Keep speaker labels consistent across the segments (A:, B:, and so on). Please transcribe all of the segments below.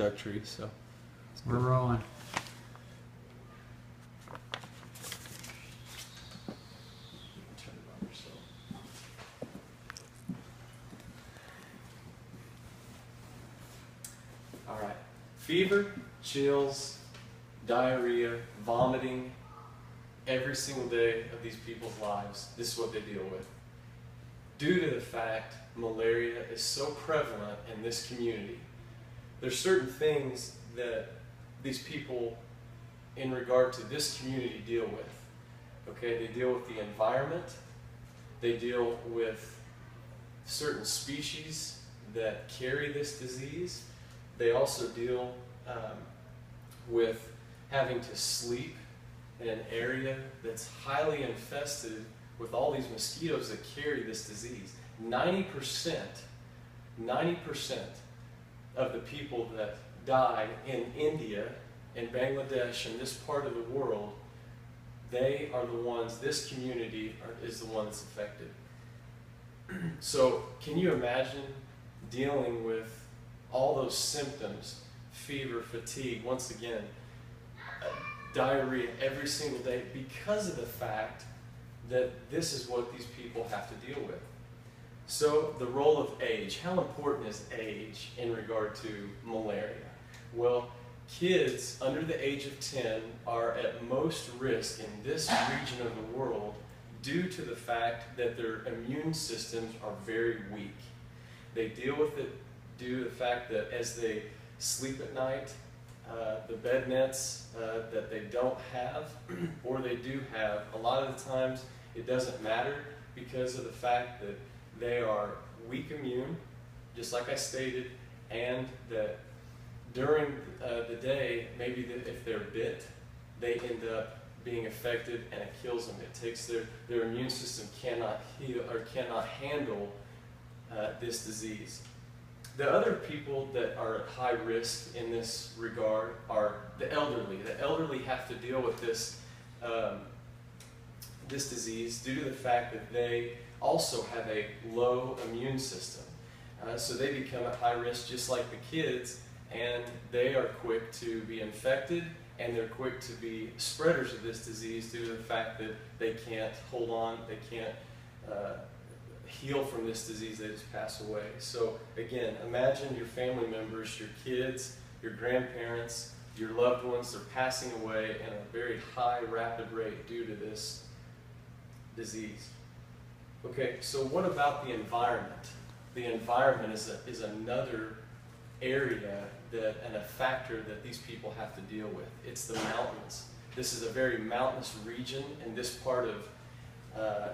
A: duck trees. So
B: We're rolling.
A: turn it on yourself. All right. Fever, chills, diarrhea, vomiting, every single day of these people's lives, this is what they deal with. Due to the fact malaria is so prevalent in this community, there's certain things that these people in regard to this community deal with. Okay, they deal with the environment, they deal with certain species that carry this disease, they also deal with having to sleep in an area that's highly infested with all these mosquitoes that carry this disease. 90% of the people that die in India, in Bangladesh, in this part of the world, they are the ones, this community is the one that's affected. So can you imagine dealing with all those symptoms, fever, fatigue, once again, diarrhea every single day, because of the fact that this is what these people have to deal with. So the role of age, how important is age in regard to malaria? Well, kids under the age of 10 are at most risk in this region of the world due to the fact that their immune systems are very weak. They deal with it due to the fact that as they sleep at night, the bed nets that they don't have, or they do have, a lot of the times it doesn't matter because of the fact that they are weak immune, just like I stated, and that during the day, maybe if they're bit, they end up being affected and it kills them. It takes their immune system cannot heal or cannot handle this disease. The other people that are at high risk in this regard are the elderly. The elderly have to deal with this this disease due to the fact that they also have a low immune system. So they become at high risk just like the kids, and they are quick to be infected and they're quick to be spreaders of this disease due to the fact that they can't hold on, they can't heal from this disease, they just pass away. So again, imagine your family members, your kids, your grandparents, your loved ones, they're passing away at a very high, rapid rate due to this disease. Okay, so what about the environment? The environment is another area and a factor that these people have to deal with. It's the mountains. This is a very mountainous region in this part of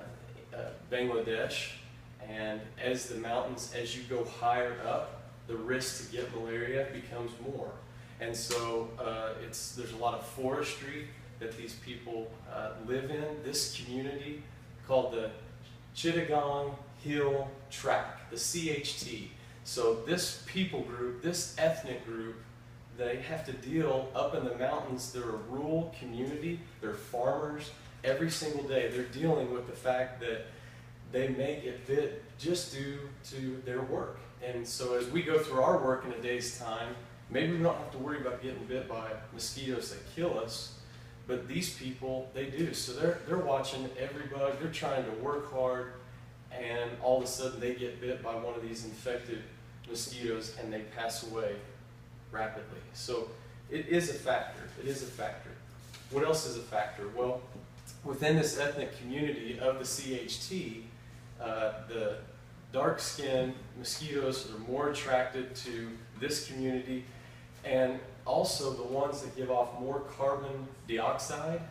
A: Bangladesh, and as the mountains, as you go higher up, the risk to get malaria becomes more. And so there's a lot of forestry that these people live in. This community called the Chittagong Hill Tract, the CHT. So this people group, this ethnic group, they have to deal up in the mountains. They're a rural community, they're farmers. Every single day they're dealing with the fact that they may get bit just due to their work. And so as we go through our work in a day's time, maybe we don't have to worry about getting bit by mosquitoes that kill us, but these people, they do. So they're watching every bug, they're trying to work hard, and all of a sudden they get bit by one of these infected mosquitoes and they pass away rapidly. So it is a factor, it is a factor. What else is a factor? Well, within this ethnic community of the CHT, the dark-skinned mosquitoes are more attracted to this community, and also the ones that give off more carbon dioxide.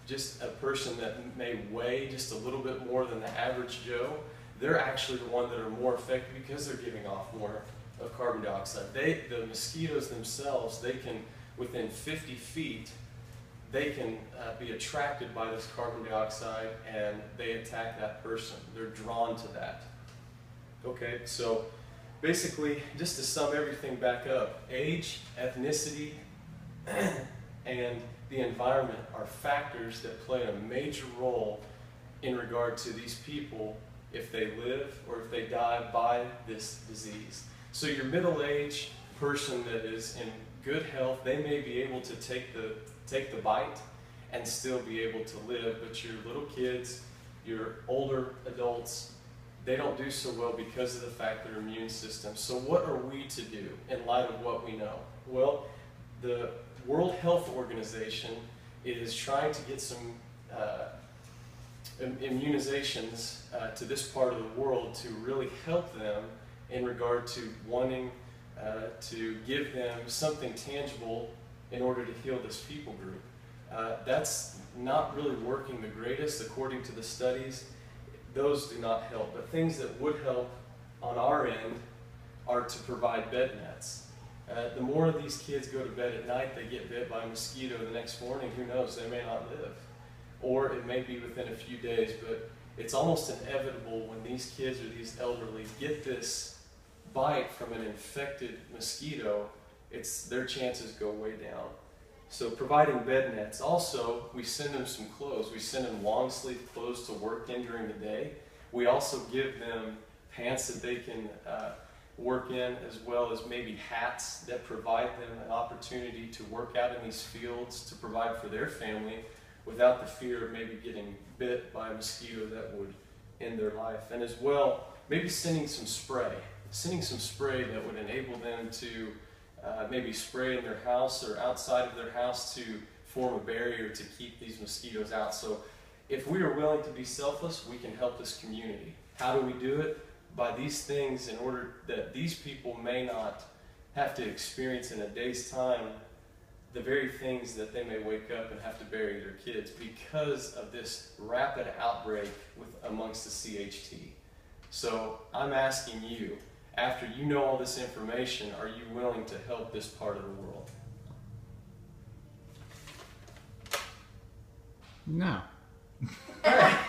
A: Just a person that may weigh just a little bit more than the average Joe, they're actually the ones that are more affected because they're giving off more of carbon dioxide. The mosquitoes themselves, they can, within 50 feet, they can be attracted by this carbon dioxide and they attack that person. They're drawn to that. Okay, so basically, just to sum everything back up, age, ethnicity, and the environment are factors that play a major role in regard to these people if they live or if they die by this disease. So your middle age, person that is in good health, they may be able to take the bite and still be able to live, but your little kids, your older adults, they don't do so well because of the fact their immune system. So what are we to do in light of what we know? Well, the World Health Organization is trying to get some immunizations to this part of the world to really help them in regard to wanting to give them something tangible in order to heal this people group. That's not really working the greatest according to the studies. Those do not help, but things that would help on our end are to provide bed nets. The more of these kids go to bed at night, they get bit by a mosquito the next morning, who knows, they may not live. Or it may be within a few days, but it's almost inevitable when these kids or these elderly get this bite from an infected mosquito, their chances go way down. So providing bed nets. Also, we send them some clothes. We send them long sleeve clothes to work in during the day. We also give them pants that they can work in, as well as maybe hats that provide them an opportunity to work out in these fields to provide for their family without the fear of maybe getting bit by a mosquito that would end their life. And as well, maybe sending some spray that would enable them to maybe spray in their house or outside of their house to form a barrier to keep these mosquitoes out. So if we are willing to be selfless, we can help this community. How do we do it? By these things, in order that these people may not have to experience in a day's time the very things that they may wake up and have to bury their kids because of this rapid outbreak amongst the CHT. So I'm asking you, after you know all this information, are you willing to help this part of the world?
B: No.